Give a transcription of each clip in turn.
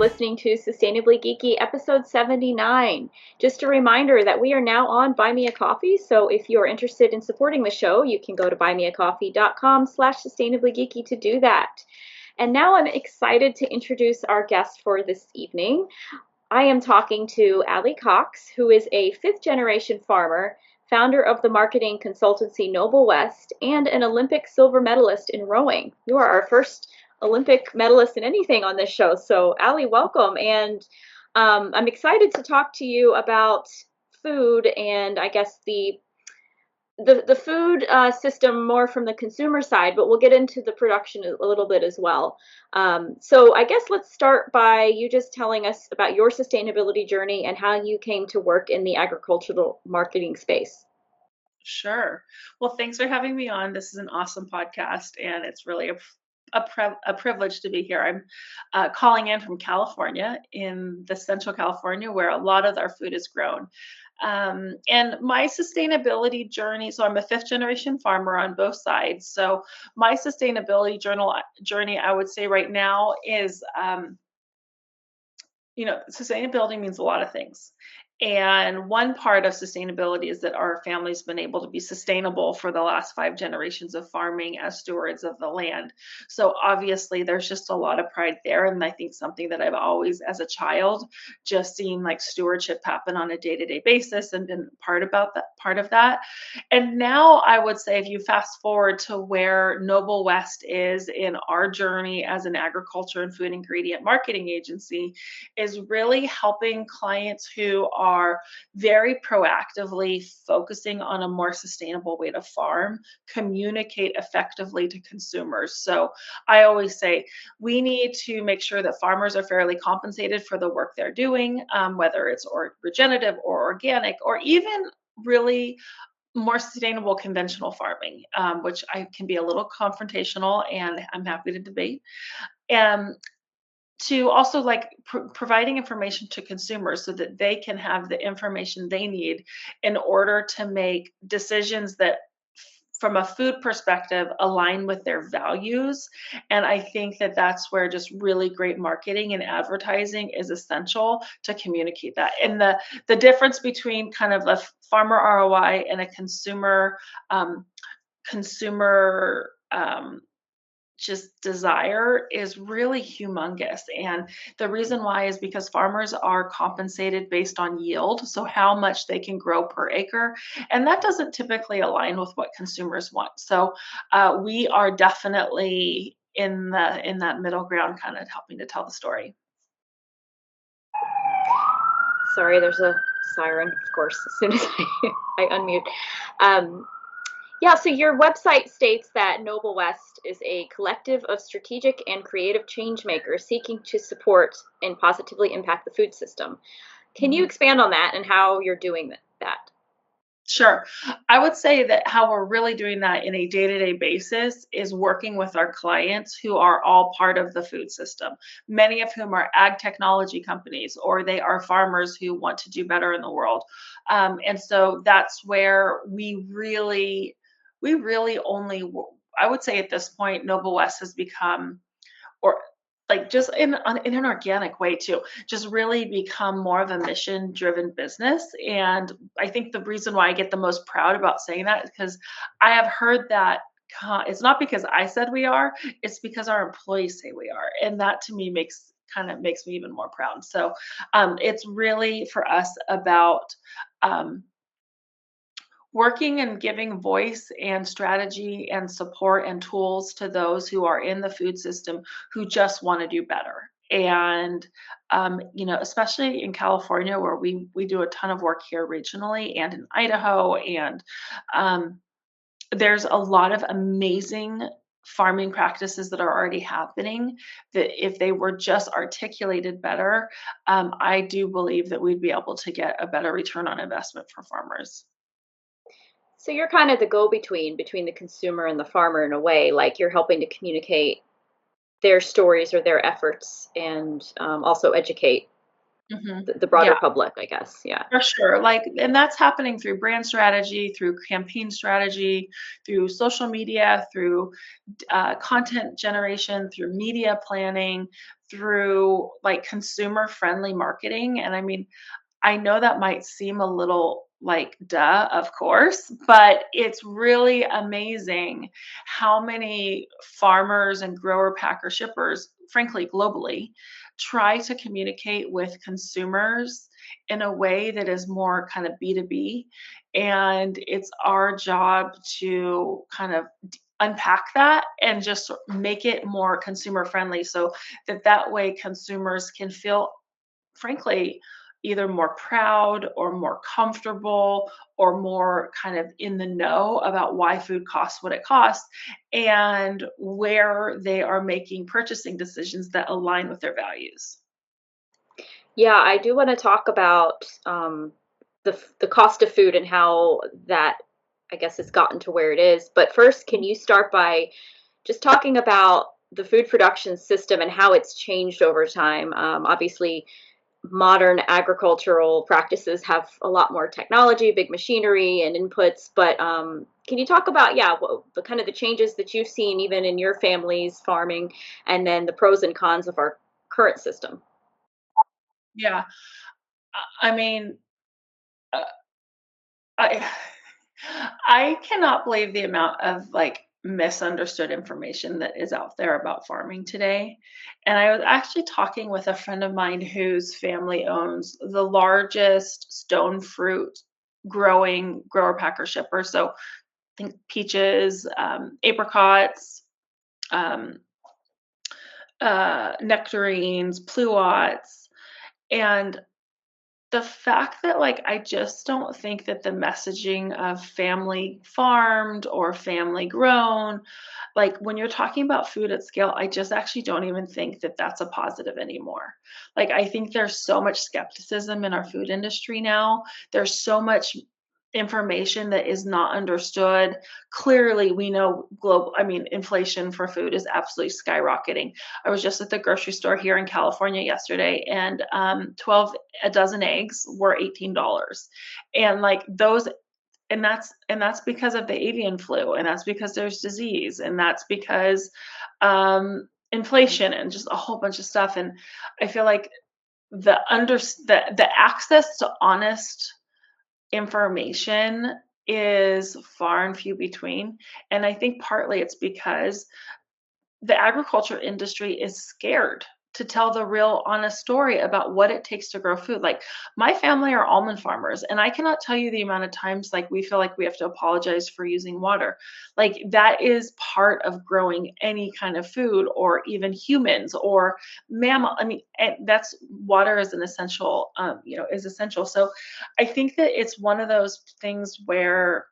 listening to Sustainably Geeky episode 79. Just a reminder that we are now on Buy Me a Coffee, so if you are interested in supporting the show, you can go to buymeacoffee.com/sustainablygeeky to do that. And now I'm excited to introduce our guest for this evening. I am talking to Allie Cox, who is a fifth generation farmer, founder of the marketing consultancy Noble West, and an Olympic silver medalist in rowing. You are our first Olympic medalist in anything on this show. So, Allie, welcome. And I'm excited to talk to you about food and I guess the food system more from the consumer side, but we'll get into the production a little bit as well. So I guess let's start by you just telling us about your sustainability journey and how you came to work in the agricultural marketing space. Sure. Well, thanks for having me on. This is an awesome podcast, and it's really a privilege to be here. I'm calling in from California, in the Central California, where a lot of our food is grown. And my sustainability journey, so I'm a fifth generation farmer on both sides. So my journey, I would say right now is, sustainability means a lot of things. And one part of sustainability is that our family's been able to be sustainable for the last 5 generations of farming as stewards of the land. So obviously there's just a lot of pride there. And I think something that I've always, as a child, just seen like stewardship happen on a day-to-day basis and been part of that. And now I would say if you fast forward to where Noble West is in our journey as an agriculture and food ingredient marketing agency, is really helping clients who are very proactively focusing on a more sustainable way to farm communicate effectively to consumers. So I always say we need to make sure that farmers are fairly compensated for the work they're doing, whether it's regenerative or organic or even really more sustainable conventional farming, which I can be a little confrontational and I'm happy to debate. And to also like providing information to consumers so that they can have the information they need in order to make decisions that from a food perspective align with their values. And I think that that's where just really great marketing and advertising is essential to communicate that. And the difference between kind of a farmer ROI and a consumer just desire is really humongous. And the reason why is because farmers are compensated based on yield, so how much they can grow per acre. And that doesn't typically align with what consumers want. So we are definitely in that middle ground, kind of helping to tell the story. Sorry, there's a siren, of course, as soon as I unmute. Um, Yeah, so your website states that Noble West is a collective of strategic and creative change makers seeking to support and positively impact the food system. Can you Mhm. expand on that and how you're doing that? Sure. I would say that how we're really doing that in a day-to-day basis is working with our clients who are all part of the food system, many of whom are ag technology companies or they are farmers who want to do better in the world. And so that's where we really only, I would say at this point, Noble West has become, or like just in an organic way too, just really become more of a mission driven business. And I think the reason why I get the most proud about saying that is because I have heard that it's not because I said we are, it's because our employees say we are. And that to me makes me even more proud. So it's really for us about um, working and giving voice and strategy and support and tools to those who are in the food system who just want to do better. And especially in California, where we do a ton of work here regionally and in Idaho, and um, there's a lot of amazing farming practices that are already happening that if they were just articulated better, I do believe that we'd be able to get a better return on investment for farmers. So you're kind of the go-between between the consumer and the farmer in a way, like you're helping to communicate their stories or their efforts and also educate Hmm. the broader Yeah. public, I guess. Yeah. For sure. Like, and that's happening through brand strategy, through campaign strategy, through social media, through content generation, through media planning, through like consumer friendly marketing. And I mean, I know that might seem a little like duh, of course, but it's really amazing how many farmers and grower packer shippers, frankly, globally, try to communicate with consumers in a way that is more kind of B2B. And it's our job to kind of unpack that and just make it more consumer friendly so that that way consumers can feel, frankly, either more proud or more comfortable or more kind of in the know about why food costs what it costs and where they are making purchasing decisions that align with their values. Yeah, I do want to talk about the cost of food and how that, I guess, has gotten to where it is. But first, can you start by just talking about the food production system and how it's changed over time? Obviously, modern agricultural practices have a lot more technology, big machinery, and inputs. But can you talk about, yeah, the kind of the changes that you've seen even in your family's farming, and then the pros and cons of our current system? Yeah, I mean, uh, I I cannot believe the amount of like misunderstood information that is out there about farming today. And I was actually talking with a friend of mine whose family owns the largest stone fruit growing grower packer shipper. So I think peaches, apricots, um, nectarines, pluots, and the fact that, like, I just don't think that the messaging of family farmed or family grown, like, when you're talking about food at scale, I just actually don't even think that that's a positive anymore. Like, I think there's so much skepticism in our food industry now. There's so much information that is not understood. Clearly, we know global, I mean, inflation for food is absolutely skyrocketing. I was just at the grocery store here in California yesterday, and 12 a dozen eggs were $18. And like those, and that's because of the avian flu, and that's because there's disease, and that's because inflation and just a whole bunch of stuff. And I feel like the access to honest information is far and few between. And I think partly it's because the agriculture industry is scared to tell the real honest story about what it takes to grow food. Like my family are almond farmers, and I cannot tell you the amount of times like we feel like we have to apologize for using water. Like that is part of growing any kind of food or even humans or mammal. I mean, and that's water is an essential, is essential. So I think that it's one of those things where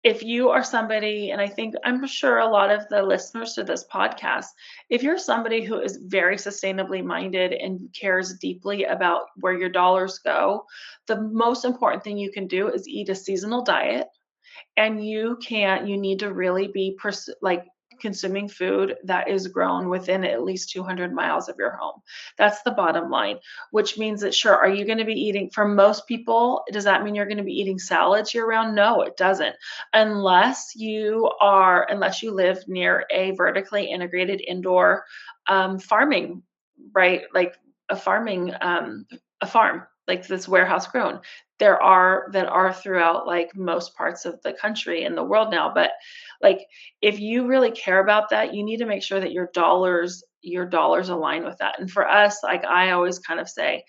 if you are somebody, and I think I'm sure a lot of the listeners to this podcast, if you're somebody who is very sustainably minded and cares deeply about where your dollars go, the most important thing you can do is eat a seasonal diet, and you need to really be like consuming food that is grown within at least 200 miles of your home. That's the bottom line, which means that sure, are you going to be eating, for most people, does that mean you're going to be eating salads year round? No, it doesn't. Unless you live near a vertically integrated indoor farming, right? Like a farming, a farm, like this warehouse grown. There are that are throughout like most parts of the country and the world now. But like if you really care about that, you need to make sure that your dollars align with that. And for us, like I always kind of say,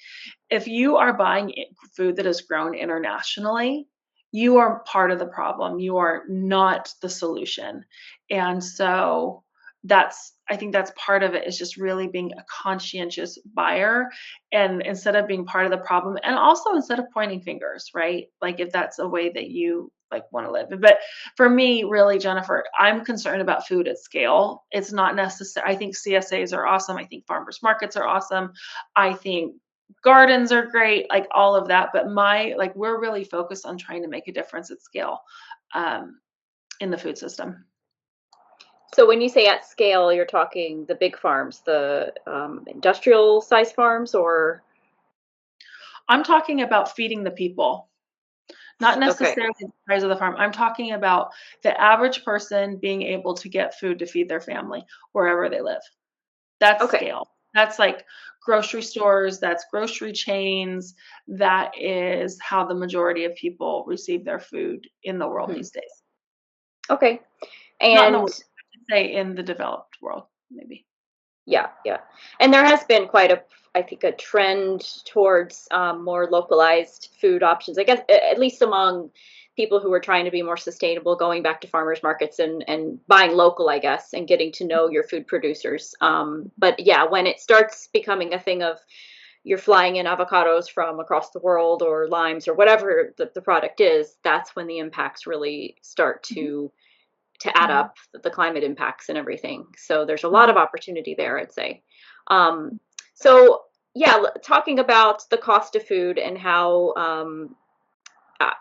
if you are buying food that is grown internationally, you are part of the problem. You are not the solution. And so I think that's part of it, is just really being a conscientious buyer, and instead of being part of the problem, and also instead of pointing fingers, right? Like if that's a way that you like want to live. But for me, really, Jennifer, I'm concerned about food at scale. It's not necessary. I think CSAs are awesome. I think farmers markets are awesome. I think gardens are great, like all of that. But we're really focused on trying to make a difference at scale um, in the food system. So when you say at scale, you're talking the big farms, the industrial size farms, or I'm talking about feeding the people, not okay, necessarily the size of the farm. I'm talking about the average person being able to get food to feed their family wherever they live. That's okay. scale. That's like grocery stores, that's grocery chains. That is how the majority of people receive their food in the world Mhm. these days. Okay. Not in the And world, I should say in the developed world, maybe. yeah, yeah. And there has been quite a, I think, a trend towards more localized food options. I guess at least among people who are trying to be more sustainable, going back to farmers markets and buying local, I guess, and getting to know your food producers. But yeah, when it starts becoming a thing of you're flying in avocados from across the world or limes or whatever the product is, that's when the impacts really start Mhm, to add mhm, up the climate impacts and everything. So there's a lot mhm, of opportunity there, I'd say. Um, so yeah, talking about the cost of food and how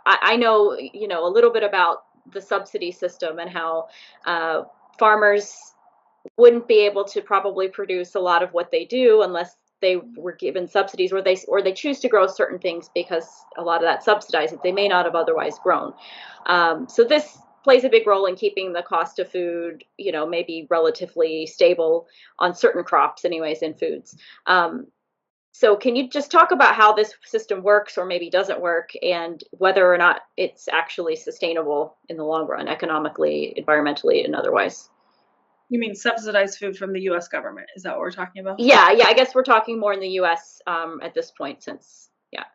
I know a little bit about the subsidy system and how uh, farmers wouldn't be able to probably produce a lot of what they do unless they were given subsidies or they choose to grow certain things because a lot of that subsidized that they may not have otherwise grown. So this plays a big role in keeping the cost of food, maybe relatively stable on certain crops, anyways, in foods. So can you just talk about how this system works or maybe doesn't work and whether or not it's actually sustainable in the long run, economically, environmentally, and otherwise? You mean subsidized food from the US government? Is that what we're talking about? Yeah, yeah. I guess we're talking more in the U.S. At this point, since yeah.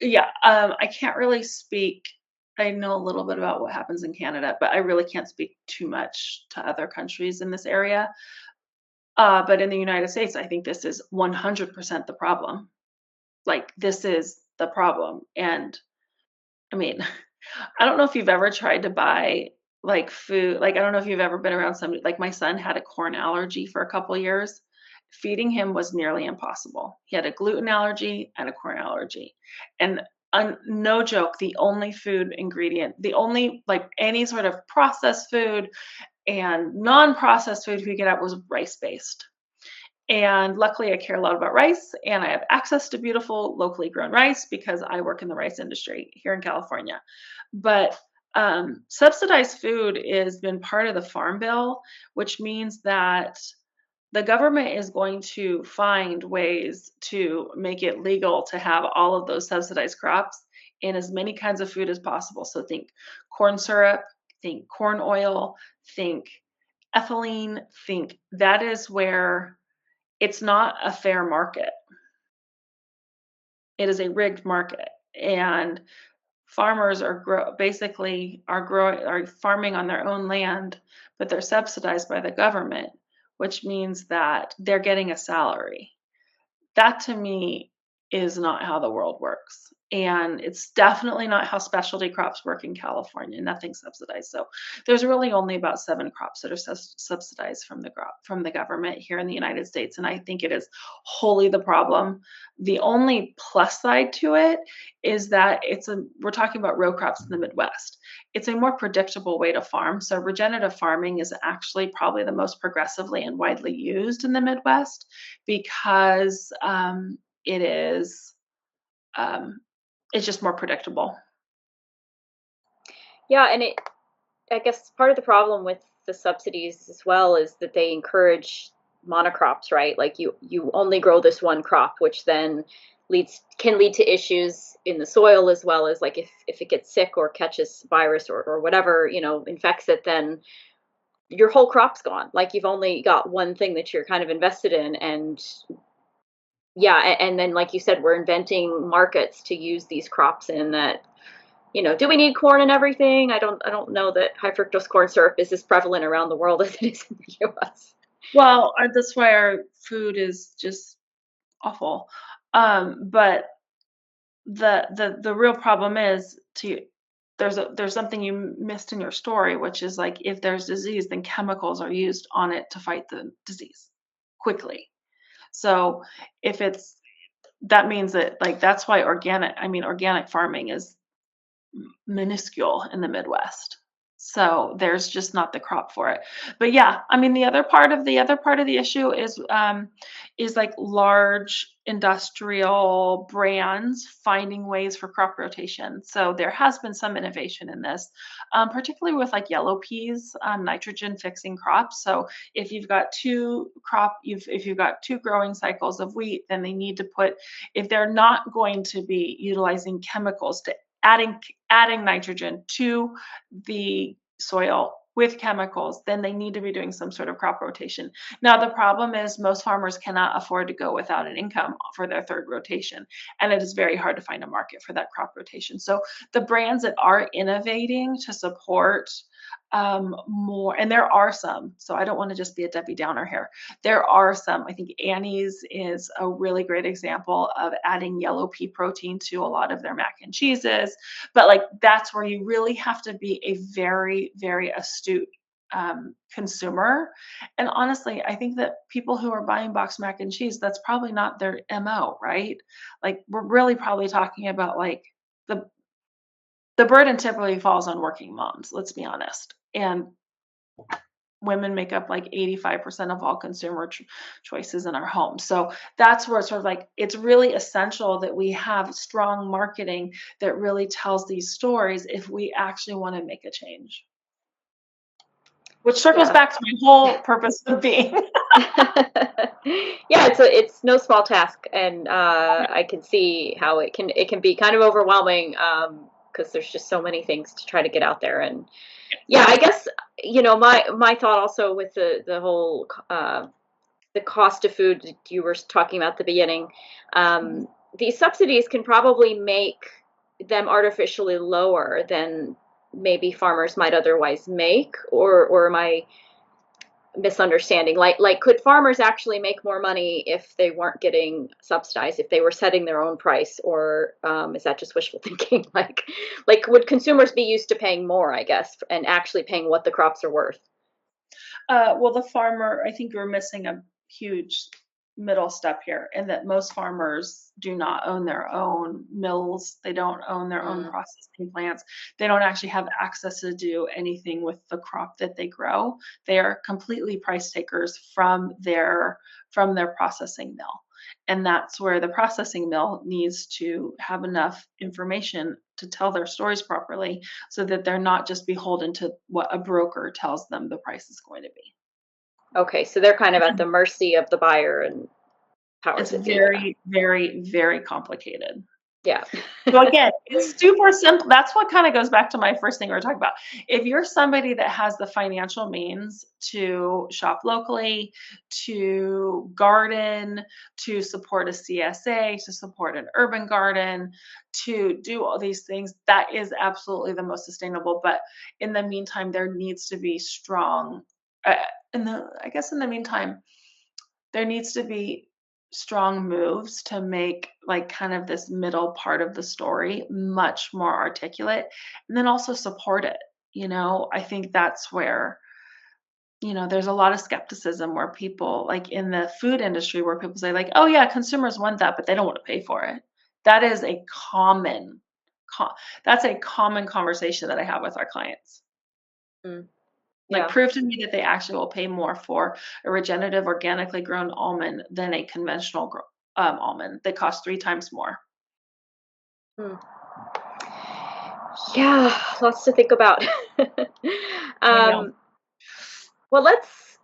Yeah, I can't really speak. I know a little bit about what happens in Canada, but I really can't speak too much to other countries in this area. But in the United States, I think this is 100% the problem. Like, this is the problem. And I mean, I don't know if you've ever tried to buy like food. Like, I don't know if you've ever been around somebody. Like, my son had a corn allergy for a couple years. Feeding him was nearly impossible. He had a gluten allergy and a corn allergy. And no joke, the only food ingredient, the only like any sort of processed food and non processed food we could get was rice based. And luckily, I care a lot about rice and I have access to beautiful locally grown rice because I work in the rice industry here in California. But subsidized food has been part of the Farm Bill, which means that the government is going to find ways to make it legal to have all of those subsidized crops in as many kinds of food as possible. So think corn syrup, think corn oil, think ethylene, think that is where it's not a fair market. It is a rigged market. And farmers are basically are farming on their own land, but they're subsidized by the government, which means that they're getting a salary. That to me is not how the world works. And it's definitely not how specialty crops work in California. Nothing's subsidized. So there's really only about 7 crops that are subsidized from the government here in the United States, and I think it is wholly the problem. The only plus side to it is that we're talking about row crops in the Midwest. It's a more predictable way to farm. So regenerative farming is actually probably the most progressively and widely used in the Midwest because it is um, it's just more predictable. Yeah, and I guess part of the problem with the subsidies as well is that they encourage monocrops, right? Like you only grow this one crop, which then can lead to issues in the soil as well as like if it gets sick or catches virus or whatever, infects it, then your whole crop's gone. Like you've only got one thing that you're kind of invested in and yeah, and then like you said, we're inventing markets to use these crops in that do we need corn and everything? I don't know that high fructose corn syrup is as prevalent around the world as it is in the US. Well, that's why our food is just awful. But the real problem is there's something you missed in your story, which is like if there's disease, then chemicals are used on it to fight the disease quickly. So if it's that means that like that's why organic farming is minuscule in the Midwest. So there's just not the crop for it. But yeah, I mean the other part of the issue is like large industrial brands finding ways for crop rotation. So there has been some innovation in this, particularly with like yellow peas, nitrogen fixing crops. So if you've got two growing cycles of wheat, then they need to put, if they're not going to be utilizing chemicals to adding adding nitrogen to the soil with chemicals, then they need to be doing some sort of crop rotation. Now, the problem is most farmers cannot afford to go without an income for their third rotation, and it is very hard to find a market for that crop rotation. So, the brands that are innovating to support more, and there are some, so I don't want to just be a Debbie Downer here. There are some, I think Annie's is a really great example of adding yellow pea protein to a lot of their mac and cheeses. But like that's where you really have to be a very, very astute consumer. And honestly, I think that people who are buying boxed mac and cheese, that's probably not their MO, right? Like we're really probably talking about like the the burden typically falls on working moms, let's be honest. And women make up like 85% of all consumer choices in our home. So that's where it's sort of like it's really essential that we have strong marketing that really tells these stories if we actually want to make a change. Which circles Yeah. back to my whole purpose of being. Yeah, it's no small task, and I can see how it can be kind of overwhelming because there's just so many things to try to get out there. And yeah, I guess my thought also with the whole the cost of food you were talking about at the beginning, these subsidies can probably make them artificially lower than maybe farmers might otherwise make, or am I misunderstanding? Like could farmers actually make more money if they weren't getting subsidized, if they were setting their own price, or is that just wishful thinking? Like would consumers be used to paying more, I guess, and actually paying what the crops are worth? Well, the farmer, I think we're missing a huge middle step here, in that most farmers do not own their own mills. They don't own their own Mm, processing plants. They don't actually have access to do anything with the crop that they grow. They are completely price takers from their processing mill. And that's where the processing mill needs to have enough information to tell their stories properly so that they're not just beholden to what a broker tells them the price is going to be. okay, so they're kind of at the mercy of the buyer and powers It's that be. Yeah. very, very, very complicated. Yeah. So again, it's super simple. That's what kind of goes back to my first thing we were talking about. If you're somebody that has the financial means to shop locally, to garden, to support a CSA, to support an urban garden, to do all these things, that is absolutely the most sustainable. But in the meantime, there needs to be strong. Uh, I guess in the meantime, there needs to be strong moves to make like kind of this middle part of the story much more articulate, and then also support it. I think that's where, there's a lot of skepticism where people like in the food industry where people say like, oh yeah, consumers want that, but they don't want to pay for it. That is a co- that's a common conversation that I have with our clients. Mm, Like, yeah. prove to me that they actually will pay more for a regenerative, organically grown almond than a conventional almond. They cost 3 times more. Mm. Yeah, lots to think about. I know. um, well, let's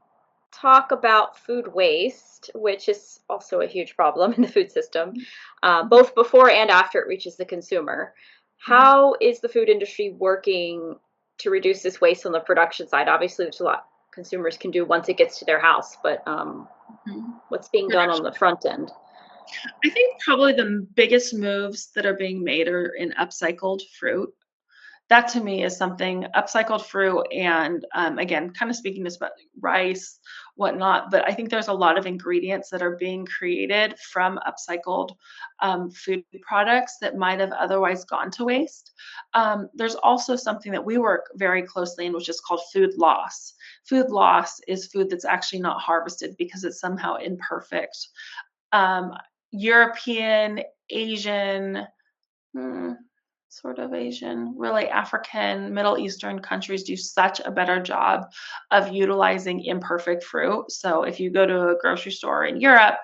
talk about food waste, which is also a huge problem in the food system, both before and after it reaches the consumer. Mhm, How is the food industry working to reduce this waste on the production side? Obviously, there's a lot consumers can do once it gets to their house, but mhm. what's being done on Production. the front end? I think probably the biggest moves that are being made are in upcycled fruit. That to me is something, upcycled fruit, and again, kind of speaking to about rice, whatnot. But I think there's a lot of ingredients that are being created from upcycled food products that might have otherwise gone to waste. There's also something that we work very closely in, which is called food loss. Food loss is food that's actually not harvested because it's somehow imperfect. Um, European, Asian, hmm, sort of Asian, really African, Middle Eastern countries do such a better job of utilizing imperfect fruit. So if you go to a grocery store in Europe,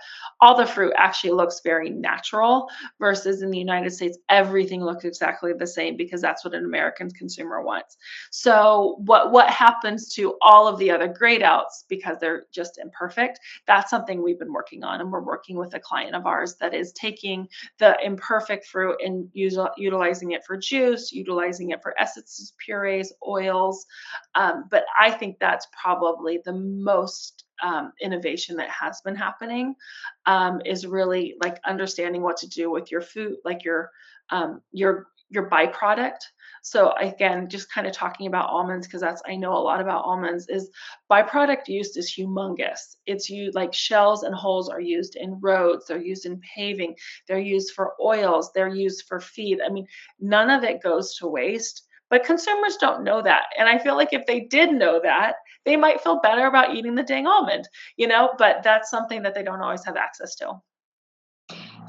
all the fruit actually looks very natural versus in the United States, everything looks exactly the same because that's what an American consumer wants. So what happens to all of the other grade outs because they're just imperfect? That's something we've been working on, and we're working with a client of ours that is taking the imperfect fruit and utilizing it for juice, utilizing it for essences, purees, oils. But I think that's probably the most innovation that has been happening, is really like understanding what to do with your food, like your byproduct. So again, just kind of talking about almonds because that's I know a lot about almonds is byproduct use is humongous. It's used like shells and holes are used in roads, they're used in paving, they're used for oils, they're used for feed. I mean, none of it goes to waste. But consumers don't know that. And I feel like if they did know that, they might feel better about eating the dang almond, but that's something that they don't always have access to.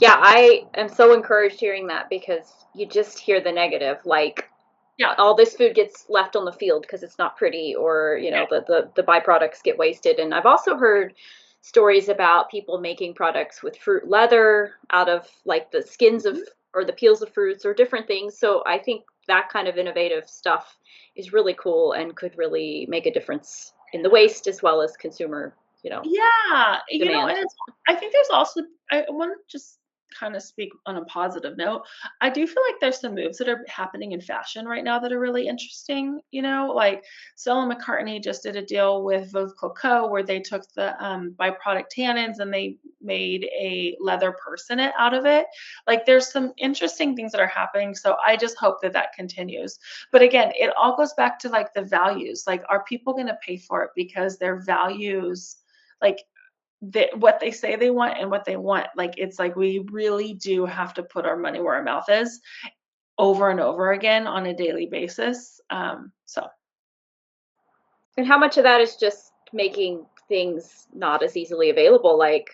Yeah, I am so encouraged hearing that because you just hear the negative, like Yeah. all this food gets left on the field because it's not pretty, or the byproducts get wasted. And I've also heard stories about people making products with fruit leather out of like the skins of Mhm. or the peels of fruits or different things. So I think that kind of innovative stuff is really cool and could really make a difference in the waste as well as consumer, Yeah, demand. and I think there's also I want to just kind of speak on a positive note. I do feel like there's some moves that are happening in fashion right now that are really interesting. Like Stella McCartney just did a deal with Veuve Clicquot where they took the byproduct tannins and they made a leather purse in it out of it. Like there's some interesting things that are happening. So I just hope that that continues. But again, it all goes back to like the values. Like, are people going to pay for it because their values? Like what they say they want and what they want. Like it's like we really do have to put our money where our mouth is over and over again on a daily basis. So And how much of that is just making things not as easily available, like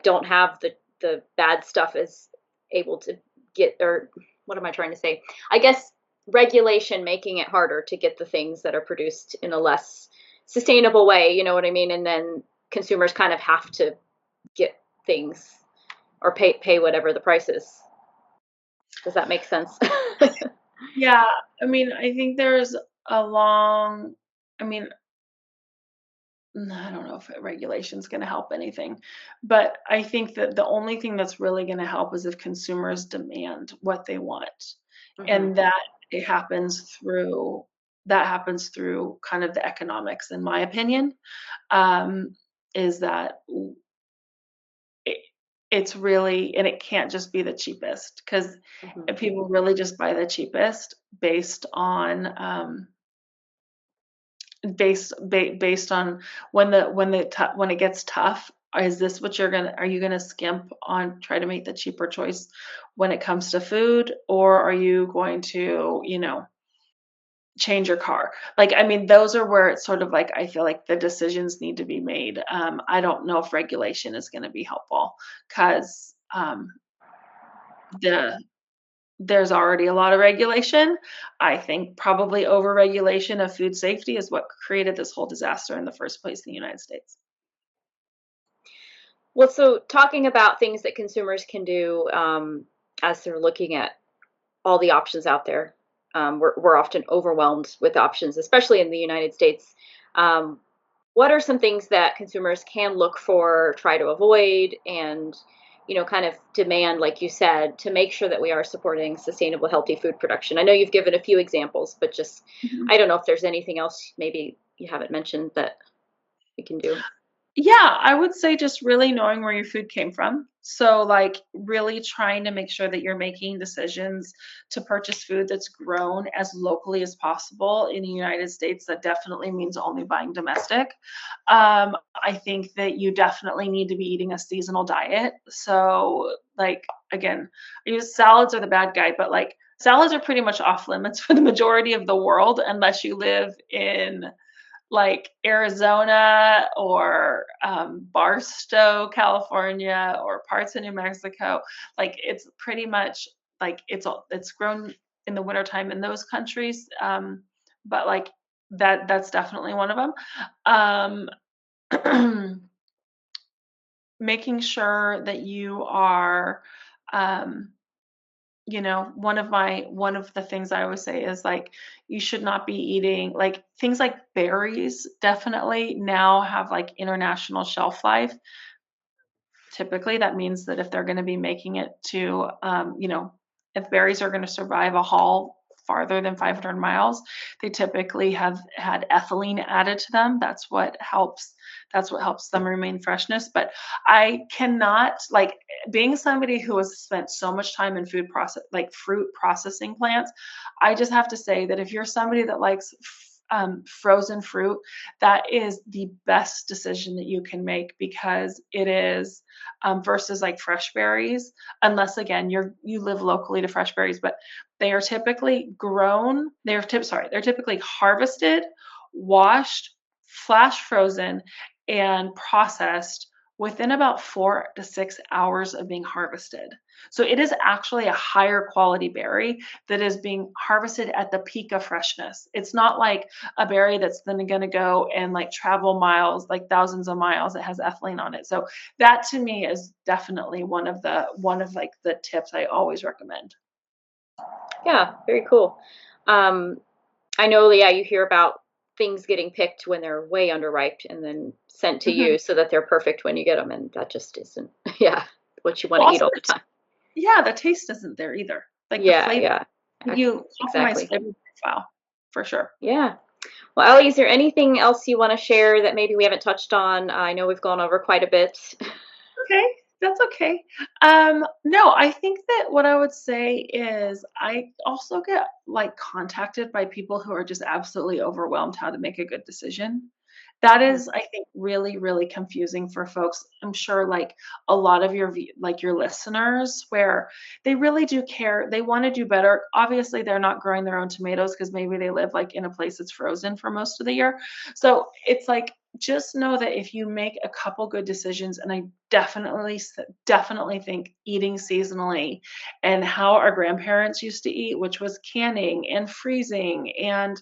don't have the bad stuff as able to get, or what am I trying to say? I guess regulation making it harder to get the things that are produced in a less sustainable way, you know what I mean? And then consumers kind of have to get things or pay whatever the price is. Does that make sense? yeah, I mean, I think there's a long. I mean, I don't know if regulation is going to help anything, but I think that the only thing that's really going to help is if consumers demand what they want, Hmm. and that happens through kind of the economics, in my opinion. Um, is that it, it's really, and it can't just be the cheapest because Hmm. people really just buy the cheapest based on based on when it gets tough. Is this what are you gonna skimp on try to make the cheaper choice when it comes to food, or are you going to change your car? Like, I mean, those are where it's sort of like I feel like the decisions need to be made. I don't know if regulation is going to be helpful because the there's already a lot of regulation. I think probably over-regulation of food safety is what created this whole disaster in the first place in the United States. Well, so talking about things that consumers can do as they're looking at all the options out there, we're often overwhelmed with options, especially in the United States. Um, what are some things that consumers can look for, try to avoid, and kind of demand, like you said, to make sure that we are supporting sustainable, healthy food production? I know you've given a few examples, but just Mhm. I don't know if there's anything else maybe you haven't mentioned that we can do. Yeah, I would say just really knowing where your food came from. So, like, really trying to make sure that you're making decisions to purchase food that's grown as locally as possible in the United States. That definitely means only buying domestic. I think that you definitely need to be eating a seasonal diet. So, like, again, I use salads are the bad guy, but like, salads are pretty much off limits for the majority of the world unless you live in like Arizona or Barstow, California, or parts of New Mexico. Like it's pretty much like it's grown. in the wintertime in those countries. But like that's definitely one of them. Making sure that you are, um, one of the things I always say is like you should not be eating like things like berries definitely now have like international shelf life. Typically, that means that if they're going to be making it to, if berries are going to survive a haul farther than 500 miles, they typically have had ethylene added to them. That's what helps. That's what helps them remain freshness. But I cannot like being somebody who has spent so much time in like fruit processing plants. I just have to say that if you're somebody that likes frozen fruit, that is the best decision that you can make because it is versus like fresh berries, unless again you live locally to fresh berries, but they are typically grown. They're typically harvested, washed, flash frozen, and processed within about 4 to 6 hours of being harvested. So it is actually a higher quality berry that is being harvested at the peak of freshness. It's not like a berry that's then going to go and like travel miles, like thousands of miles. It has ethylene on it. So that to me is definitely one of like the tips I always recommend. Yeah, very cool. Um, I know, yeah, you hear about things getting picked when they're way underripe and then sent to Mhm. you so that they're perfect when you get them, and that just isn't, yeah, what you want Well, to eat also all the time. yeah, the taste isn't there either. Like the Yeah, flavor, yeah, you compromise exactly. flavor profile for sure. Yeah. Well, Ellie, is there anything else you want to share that maybe we haven't touched on? I know we've gone over quite a bit. Okay, that's okay. No, I think that what I would say is I also get like contacted by people who are just absolutely overwhelmed how to make a good decision. That Mhm. is, I think, really, really confusing for folks. I'm sure like a lot of like your listeners where they really do care. They want to do better. Obviously, they're not growing their own tomatoes because maybe they live like in a place that's frozen for most of the year. So it's like just know that if you make a couple good decisions, and I definitely think eating seasonally and how our grandparents used to eat, which was canning and freezing, and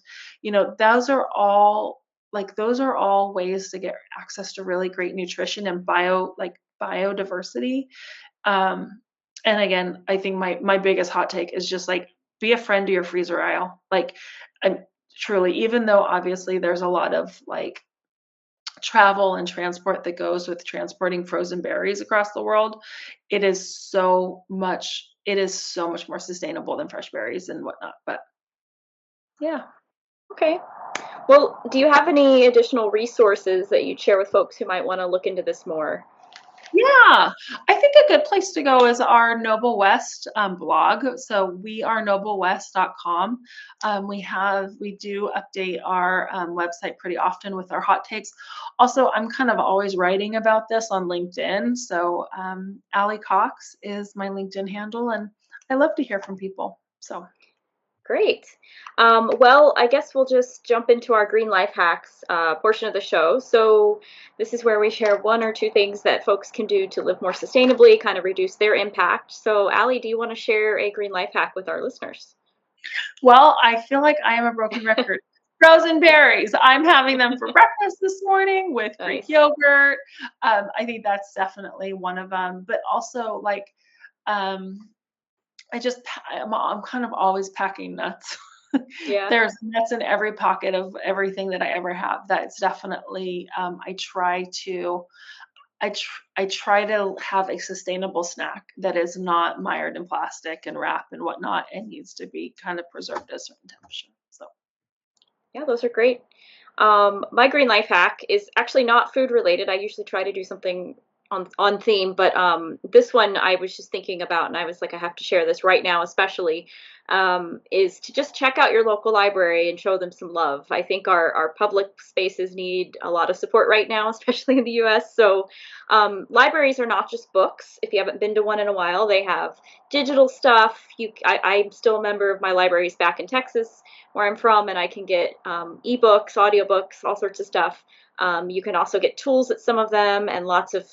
those are all ways to get access to really great nutrition and biodiversity. Um, and again, I think my biggest hot take is just like be a friend to your freezer aisle. Like, and truly, even though obviously there's a lot of like travel and transport that goes with transporting frozen berries across the world, it is so much more sustainable than fresh berries and whatnot. But yeah. Okay. Well, do you have any additional resources that you'd share with folks who might want to look into this more? Yeah, I think a good place to go is our Noble West blog. So we are noblewest.com. We do update our website pretty often with our hot takes. Also, I'm kind of always writing about this on LinkedIn. So Allie Cox is my LinkedIn handle, and I love to hear from people. So Great. Well, I guess we'll just jump into our Green Life Hacks portion of the show. So, this is where we share one or two things that folks can do to live more sustainably, kind of reduce their impact. So, Allie, do you want to share a Green Life Hack with our listeners? well, I feel like I am a broken record. Frozen berries. I'm having them for breakfast this morning with Greek Nice. yogurt. I think that's definitely one of them. But also, like, um, I'm kind of always packing nuts. Yeah. There's nuts in every pocket of everything that I ever have. That's definitely, I try to have a sustainable snack that is not mired in plastic and wrap and whatnot and needs to be kind of preserved at a certain temperature. So, Yeah, those are great. My green life hack is actually not food related. I usually try to do something on theme, but this one I was just thinking about, and I was like, I have to share this right now, especially, is to just check out your local library and show them some love. I think our public spaces need a lot of support right now, especially in the U.S. So libraries are not just books. If you haven't been to one in a while, they have digital stuff. I'm still a member of my libraries back in Texas where I'm from, and I can get ebooks, audiobooks, all sorts of stuff. You can also get tools at some of them, and lots of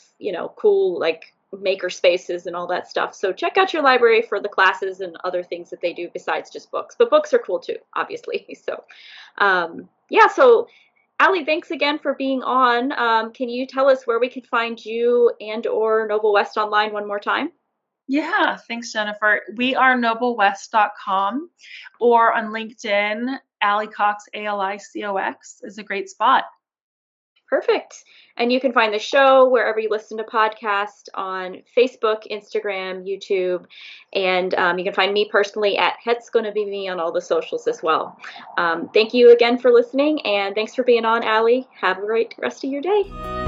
cool like maker spaces and all that stuff. So check out your library for the classes and other things that they do besides just books. But books are cool too, obviously. So yeah, so Allie, thanks again for being on. Can you tell us where we can find you and or Noble West online one more time? Yeah, thanks, Jennifer. We are noblewest.com, or on LinkedIn, Allie Cox, ALICOX is a great spot. Perfect. And you can find the show wherever you listen to podcasts on Facebook, Instagram, YouTube, and you can find me personally at Het's Gonna Be Me on all the socials as well. Thank you again for listening, and thanks for being on, Allie. Have a great rest of your day.